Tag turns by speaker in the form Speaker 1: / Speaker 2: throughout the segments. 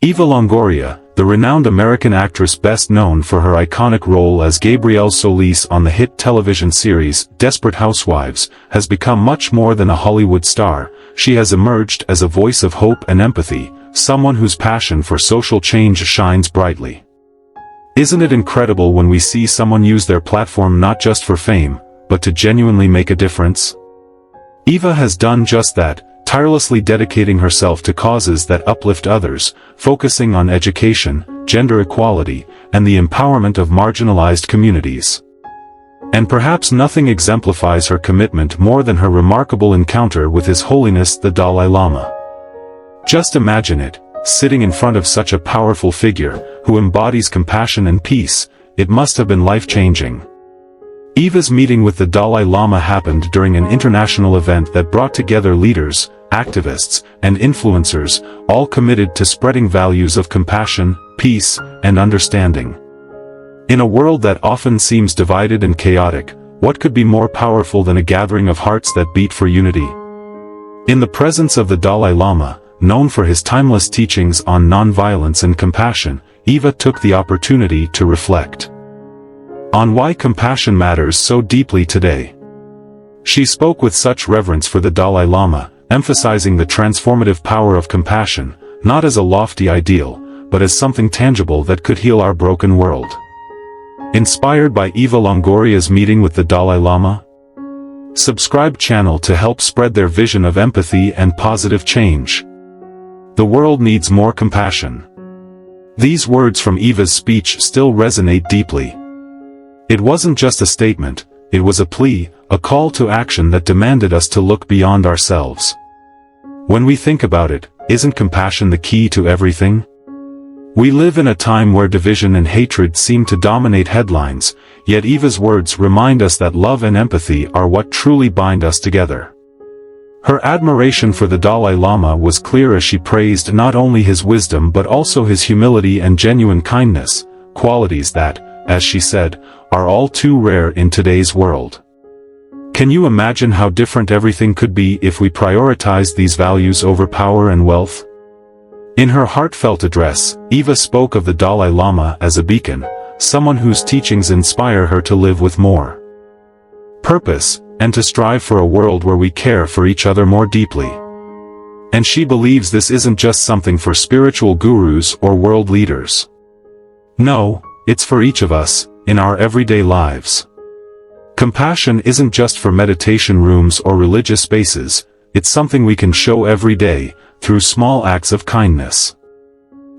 Speaker 1: Eva Longoria, the renowned American actress best known for her iconic role as Gabrielle Solis on the hit television series Desperate Housewives, has become much more than a Hollywood star. She has emerged as a voice of hope and empathy, someone whose passion for social change shines brightly. Isn't it incredible when we see someone use their platform not just for fame, but to genuinely make a difference? Eva has done just that, tirelessly dedicating herself to causes that uplift others, focusing on education, gender equality, and the empowerment of marginalized communities. And perhaps nothing exemplifies her commitment more than her remarkable encounter with His Holiness the Dalai Lama. Just imagine it, sitting in front of such a powerful figure, who embodies compassion and peace. It must have been life-changing. Eva's meeting with the Dalai Lama happened during an international event that brought together leaders, activists, and influencers, all committed to spreading values of compassion, peace, and understanding. In a world that often seems divided and chaotic, what could be more powerful than a gathering of hearts that beat for unity? In the presence of the Dalai Lama, known for his timeless teachings on nonviolence and compassion, Eva took the opportunity to reflect on why compassion matters so deeply today. She spoke with such reverence for the Dalai Lama, emphasizing the transformative power of compassion, not as a lofty ideal, but as something tangible that could heal our broken world. Inspired by Eva Longoria's meeting with the Dalai Lama? Subscribe channel to help spread their vision of empathy and positive change. The world needs more compassion. These words from Eva's speech still resonate deeply. It wasn't just a statement, it was a plea, a call to action that demanded us to look beyond ourselves. When we think about it, isn't compassion the key to everything? We live in a time where division and hatred seem to dominate headlines, yet Eva's words remind us that love and empathy are what truly bind us together. Her admiration for the Dalai Lama was clear as she praised not only his wisdom but also his humility and genuine kindness, qualities that, as she said, are all too rare in today's world. Can you imagine how different everything could be if we prioritized these values over power and wealth? In her heartfelt address, Eva spoke of the Dalai Lama as a beacon, someone whose teachings inspire her to live with more purpose, and to strive for a world where we care for each other more deeply. And she believes this isn't just something for spiritual gurus or world leaders. No, it's for each of us, in our everyday lives. Compassion isn't just for meditation rooms or religious spaces, it's something we can show every day, through small acts of kindness.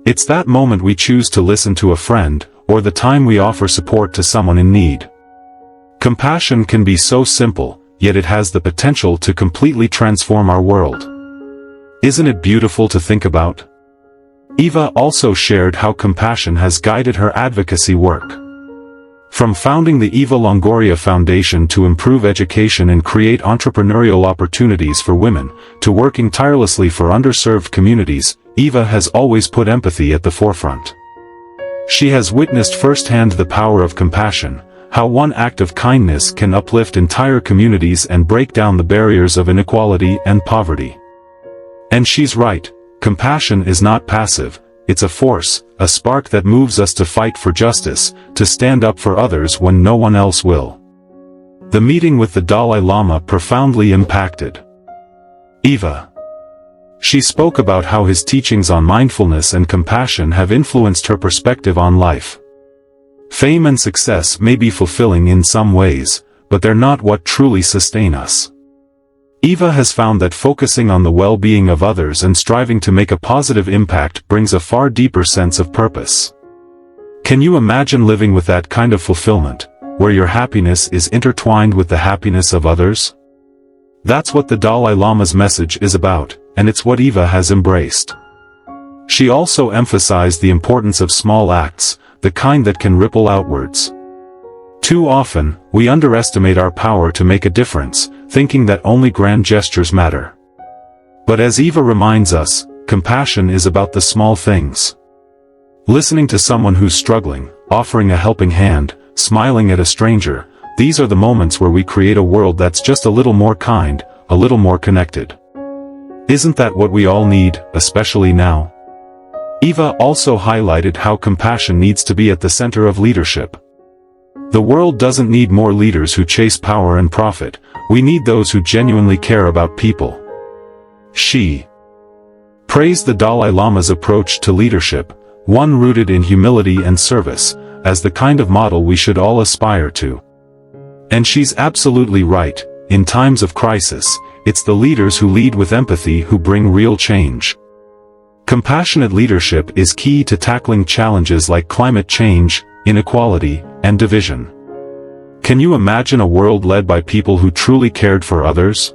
Speaker 1: It's that moment we choose to listen to a friend, or the time we offer support to someone in need. Compassion can be so simple, yet it has the potential to completely transform our world. Isn't it beautiful to think about? Eva also shared how compassion has guided her advocacy work. From founding the Eva Longoria Foundation to improve education and create entrepreneurial opportunities for women, to working tirelessly for underserved communities, Eva has always put empathy at the forefront. She has witnessed firsthand the power of compassion, how one act of kindness can uplift entire communities and break down the barriers of inequality and poverty. And she's right, compassion is not passive. It's a force, a spark that moves us to fight for justice, to stand up for others when no one else will. The meeting with the Dalai Lama profoundly impacted Eva. She spoke about how his teachings on mindfulness and compassion have influenced her perspective on life. Fame and success may be fulfilling in some ways, but they're not what truly sustain us. Eva has found that focusing on the well-being of others and striving to make a positive impact brings a far deeper sense of purpose. Can you imagine living with that kind of fulfillment, where your happiness is intertwined with the happiness of others? That's what the Dalai Lama's message is about, and it's what Eva has embraced. She also emphasized the importance of small acts, the kind that can ripple outwards. Too often, we underestimate our power to make a difference, thinking that only grand gestures matter. But as Eva reminds us, compassion is about the small things. Listening to someone who's struggling, offering a helping hand, smiling at a stranger, these are the moments where we create a world that's just a little more kind, a little more connected. Isn't that what we all need, especially now? Eva also highlighted how compassion needs to be at the center of leadership. The world doesn't need more leaders who chase power and profit, we need those who genuinely care about people. She praised the Dalai Lama's approach to leadership, one rooted in humility and service, as the kind of model we should all aspire to. And she's absolutely right, in times of crisis, it's the leaders who lead with empathy who bring real change. Compassionate leadership is key to tackling challenges like climate change, inequality, and division. Can you imagine a world led by people who truly cared for others?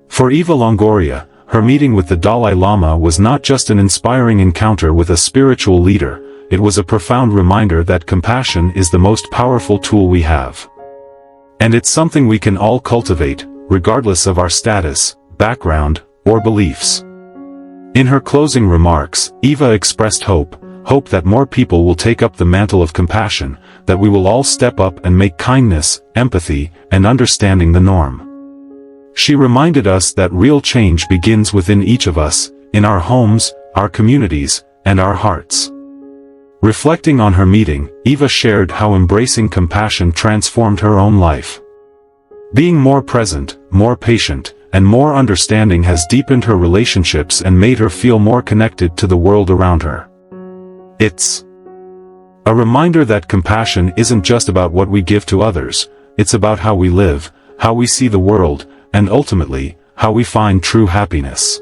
Speaker 1: For Eva Longoria, her meeting with the Dalai Lama was not just an inspiring encounter with a spiritual leader, it was a profound reminder that compassion is the most powerful tool we have. And it's something we can all cultivate, regardless of our status, background, or beliefs. In her closing remarks, Eva expressed hope that more people will take up the mantle of compassion, that we will all step up and make kindness, empathy, and understanding the norm. She reminded us that real change begins within each of us, in our homes, our communities, and our hearts. Reflecting on her meeting, Eva shared how embracing compassion transformed her own life. Being more present, more patient, and more understanding has deepened her relationships and made her feel more connected to the world around her. It's a reminder that compassion isn't just about what we give to others, it's about how we live, how we see the world, and ultimately, how we find true happiness.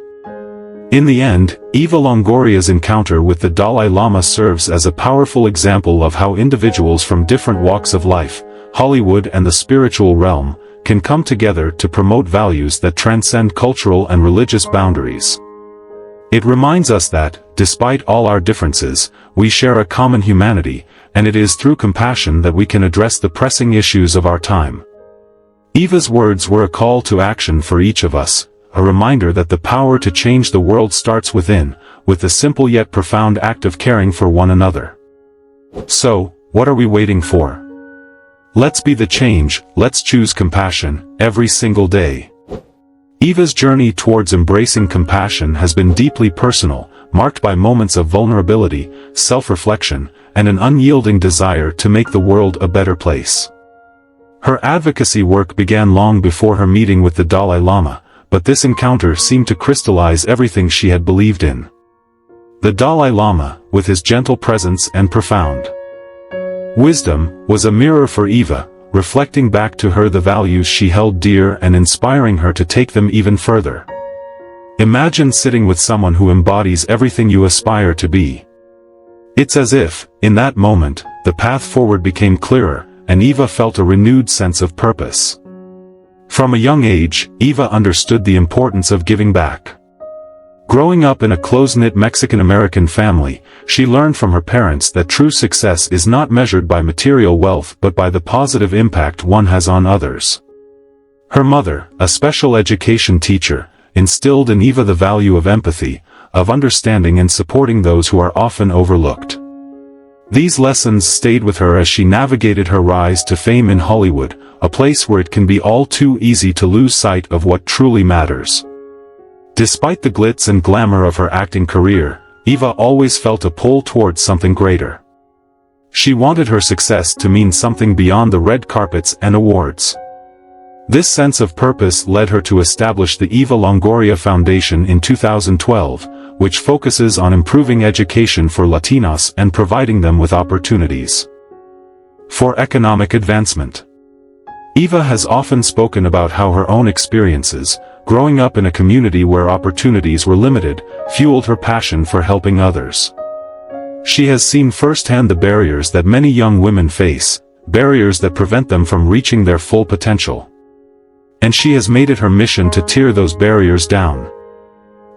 Speaker 1: In the end, Eva Longoria's encounter with the Dalai Lama serves as a powerful example of how individuals from different walks of life, Hollywood and the spiritual realm, can come together to promote values that transcend cultural and religious boundaries. It reminds us that, despite all our differences, we share a common humanity, and it is through compassion that we can address the pressing issues of our time. Eva's words were a call to action for each of us, a reminder that the power to change the world starts within, with the simple yet profound act of caring for one another. So, what are we waiting for? Let's be the change, let's choose compassion, every single day. Eva's journey towards embracing compassion has been deeply personal, marked by moments of vulnerability, self-reflection, and an unyielding desire to make the world a better place. Her advocacy work began long before her meeting with the Dalai Lama, but this encounter seemed to crystallize everything she had believed in. The Dalai Lama, with his gentle presence and profound wisdom, was a mirror for Eva, reflecting back to her the values she held dear and inspiring her to take them even further. Imagine sitting with someone who embodies everything you aspire to be. It's as if, in that moment, the path forward became clearer, and Eva felt a renewed sense of purpose. From a young age, Eva understood the importance of giving back. Growing up in a close-knit Mexican-American family, she learned from her parents that true success is not measured by material wealth but by the positive impact one has on others. Her mother, a special education teacher, instilled in Eva the value of empathy, of understanding and supporting those who are often overlooked. These lessons stayed with her as she navigated her rise to fame in Hollywood, a place where it can be all too easy to lose sight of what truly matters. Despite the glitz and glamour of her acting career, Eva always felt a pull towards something greater. She wanted her success to mean something beyond the red carpets and awards. This sense of purpose led her to establish the Eva Longoria Foundation in 2012, which focuses on improving education for Latinos and providing them with opportunities for economic advancement. Eva has often spoken about how her own experiences, growing up in a community where opportunities were limited, fueled her passion for helping others. She has seen firsthand the barriers that many young women face, barriers that prevent them from reaching their full potential. And she has made it her mission to tear those barriers down.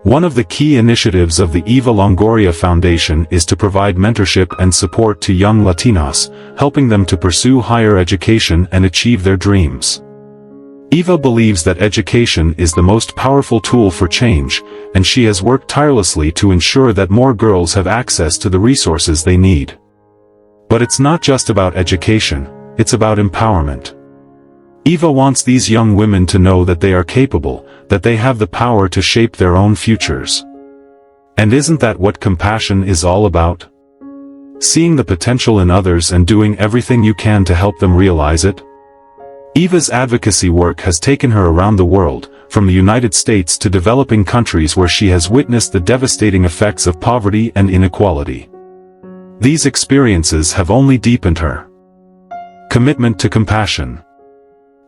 Speaker 1: One of the key initiatives of the Eva Longoria Foundation is to provide mentorship and support to young Latinos, helping them to pursue higher education and achieve their dreams. Eva believes that education is the most powerful tool for change, and she has worked tirelessly to ensure that more girls have access to the resources they need. But it's not just about education, it's about empowerment. Eva wants these young women to know that they are capable, that they have the power to shape their own futures. And isn't that what compassion is all about? Seeing the potential in others and doing everything you can to help them realize it? Eva's advocacy work has taken her around the world, from the United States to developing countries where she has witnessed the devastating effects of poverty and inequality. These experiences have only deepened her commitment to compassion.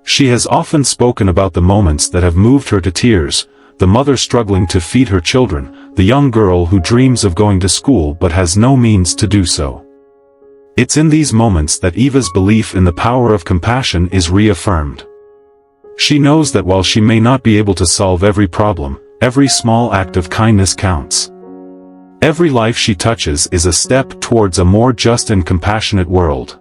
Speaker 1: She has often spoken about the moments that have moved her to tears, the mother struggling to feed her children, the young girl who dreams of going to school but has no means to do so. It's in these moments that Eva's belief in the power of compassion is reaffirmed. She knows that while she may not be able to solve every problem, every small act of kindness counts. Every life she touches is a step towards a more just and compassionate world.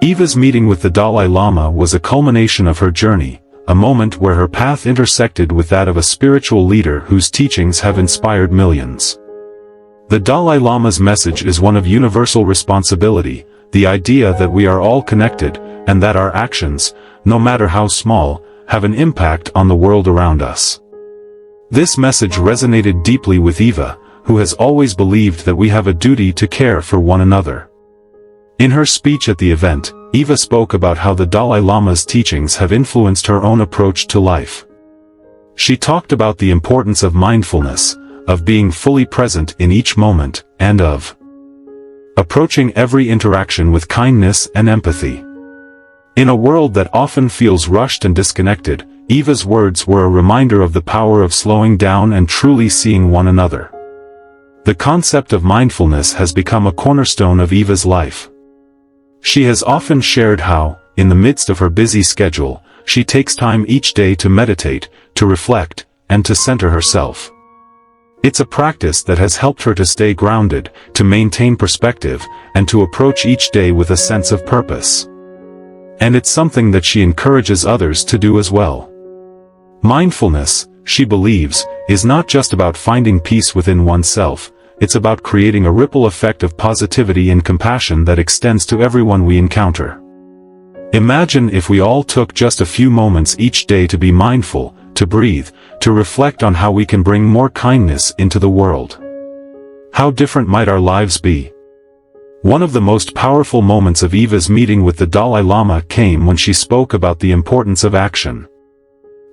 Speaker 1: Eva's meeting with the Dalai Lama was a culmination of her journey, a moment where her path intersected with that of a spiritual leader whose teachings have inspired millions. The Dalai Lama's message is one of universal responsibility, the idea that we are all connected, and that our actions, no matter how small, have an impact on the world around us. This message resonated deeply with Eva, who has always believed that we have a duty to care for one another. In her speech at the event, Eva spoke about how the Dalai Lama's teachings have influenced her own approach to life. She talked about the importance of mindfulness, of being fully present in each moment, and of approaching every interaction with kindness and empathy. In a world that often feels rushed and disconnected, Eva's words were a reminder of the power of slowing down and truly seeing one another. The concept of mindfulness has become a cornerstone of Eva's life. She has often shared how, in the midst of her busy schedule, she takes time each day to meditate, to reflect, and to center herself. It's a practice that has helped her to stay grounded, to maintain perspective, and to approach each day with a sense of purpose. And it's something that she encourages others to do as well. Mindfulness, she believes, is not just about finding peace within oneself, it's about creating a ripple effect of positivity and compassion that extends to everyone we encounter. Imagine if we all took just a few moments each day to be mindful, to breathe, to reflect on how we can bring more kindness into the world. How different might our lives be? One of the most powerful moments of Eva's meeting with the Dalai Lama came when she spoke about the importance of action.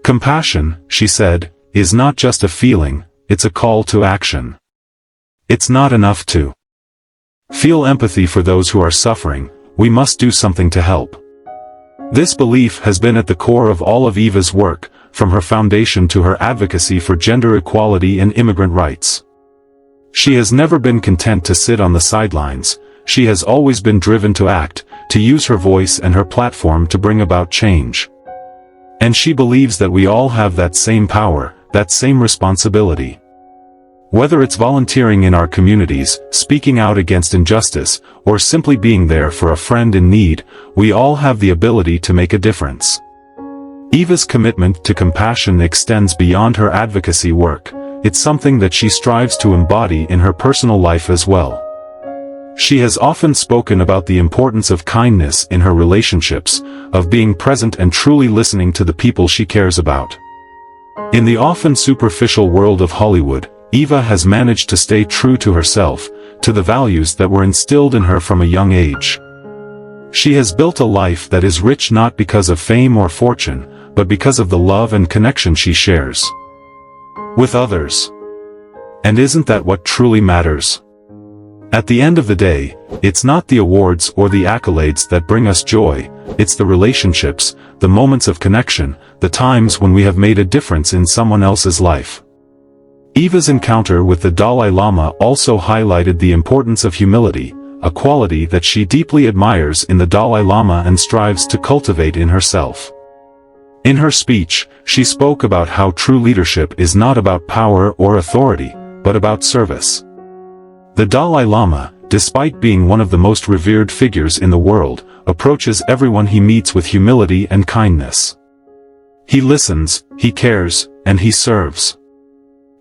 Speaker 1: Compassion, she said, is not just a feeling, it's a call to action. It's not enough to feel empathy for those who are suffering, we must do something to help. This belief has been at the core of all of Eva's work, from her foundation to her advocacy for gender equality and immigrant rights. She has never been content to sit on the sidelines, she has always been driven to act, to use her voice and her platform to bring about change. And she believes that we all have that same power, that same responsibility. Whether it's volunteering in our communities, speaking out against injustice, or simply being there for a friend in need, we all have the ability to make a difference. Eva's commitment to compassion extends beyond her advocacy work, it's something that she strives to embody in her personal life as well. She has often spoken about the importance of kindness in her relationships, of being present and truly listening to the people she cares about. In the often superficial world of Hollywood, Eva has managed to stay true to herself, to the values that were instilled in her from a young age. She has built a life that is rich not because of fame or fortune, but because of the love and connection she shares with others. And isn't that what truly matters? At the end of the day, it's not the awards or the accolades that bring us joy, it's the relationships, the moments of connection, the times when we have made a difference in someone else's life. Eva's encounter with the Dalai Lama also highlighted the importance of humility, a quality that she deeply admires in the Dalai Lama and strives to cultivate in herself. In her speech, she spoke about how true leadership is not about power or authority, but about service. The Dalai Lama, despite being one of the most revered figures in the world, approaches everyone he meets with humility and kindness. He listens, he cares, and he serves.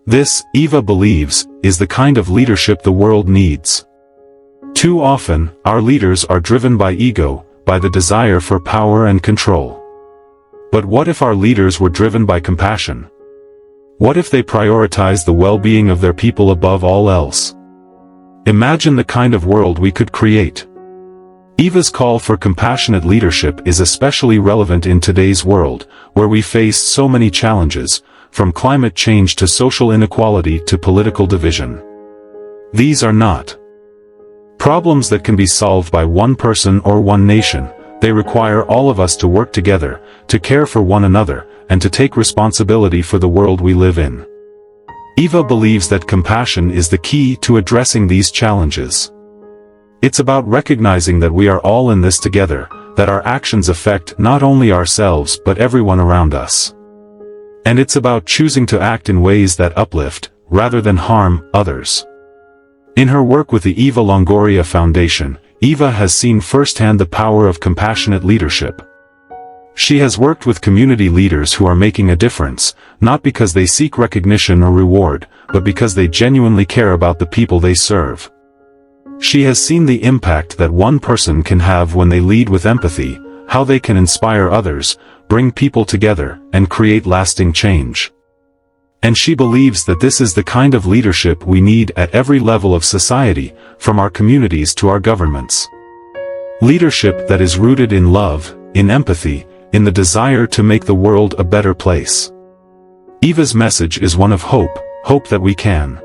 Speaker 1: This, Eva believes, is the kind of leadership the world needs. Too often, our leaders are driven by ego, by the desire for power and control. But what if our leaders were driven by compassion? What if they prioritize the well-being of their people above all else? Imagine the kind of world we could create. Eva's call for compassionate leadership is especially relevant in today's world, where we face so many challenges, from climate change to social inequality to political division. These are not problems that can be solved by one person or one nation. They require all of us to work together, to care for one another, and to take responsibility for the world we live in. Eva believes that compassion is the key to addressing these challenges. It's about recognizing that we are all in this together, that our actions affect not only ourselves but everyone around us. And it's about choosing to act in ways that uplift, rather than harm, others. In her work with the Eva Longoria Foundation, Eva has seen firsthand the power of compassionate leadership. She has worked with community leaders who are making a difference, not because they seek recognition or reward, but because they genuinely care about the people they serve. She has seen the impact that one person can have when they lead with empathy, how they can inspire others, bring people together, and create lasting change. And she believes that this is the kind of leadership we need at every level of society, from our communities to our governments. Leadership that is rooted in love, in empathy, in the desire to make the world a better place. Eva's message is one of hope, hope that we can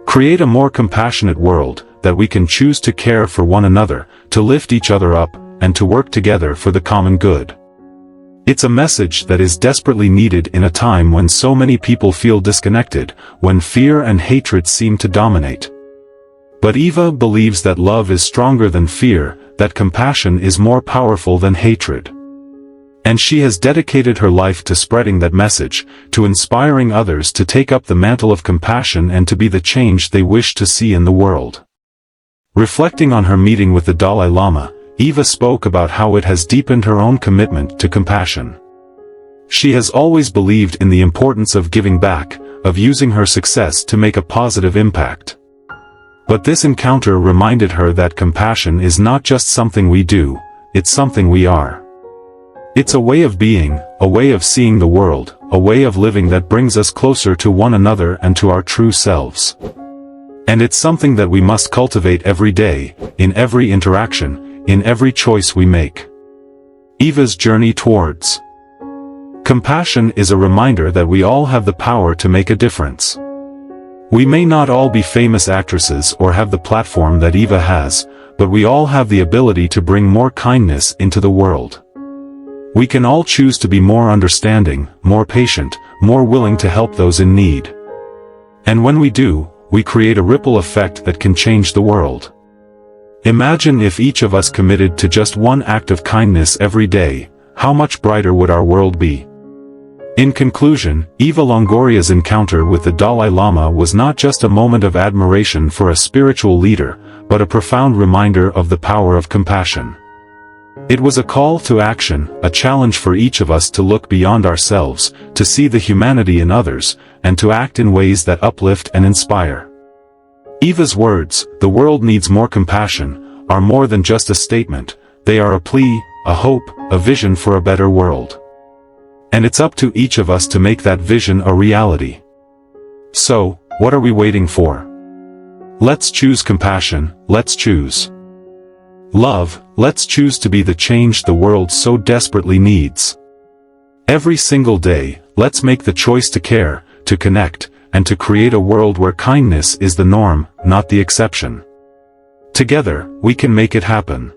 Speaker 1: create a more compassionate world, that we can choose to care for one another, to lift each other up, and to work together for the common good. It's a message that is desperately needed in a time when so many people feel disconnected, when fear and hatred seem to dominate. But Eva believes that love is stronger than fear, that compassion is more powerful than hatred. And she has dedicated her life to spreading that message, to inspiring others to take up the mantle of compassion and to be the change they wish to see in the world. Reflecting on her meeting with the Dalai Lama, Eva spoke about how it has deepened her own commitment to compassion. She has always believed in the importance of giving back, of using her success to make a positive impact. But this encounter reminded her that compassion is not just something we do, it's something we are. It's a way of being, a way of seeing the world, a way of living that brings us closer to one another and to our true selves. And it's something that we must cultivate every day, in every interaction, in every choice we make. Eva's journey towards compassion is a reminder that we all have the power to make a difference. We may not all be famous actresses or have the platform that Eva has, but we all have the ability to bring more kindness into the world. We can all choose to be more understanding, more patient, more willing to help those in need. And when we do, we create a ripple effect that can change the world. Imagine if each of us committed to just one act of kindness every day, how much brighter would our world be? In conclusion, Eva Longoria's encounter with the Dalai Lama was not just a moment of admiration for a spiritual leader, but a profound reminder of the power of compassion. It was a call to action, a challenge for each of us to look beyond ourselves, to see the humanity in others, and to act in ways that uplift and inspire. Eva's words, "The world needs more compassion," are more than just a statement, they are a plea, a hope, a vision for a better world. And it's up to each of us to make that vision a reality. So, what are we waiting for? Let's choose compassion, let's choose love, let's choose to be the change the world so desperately needs. Every single day, let's make the choice to care, to connect, and to create a world where kindness is the norm, not the exception. Together, we can make it happen.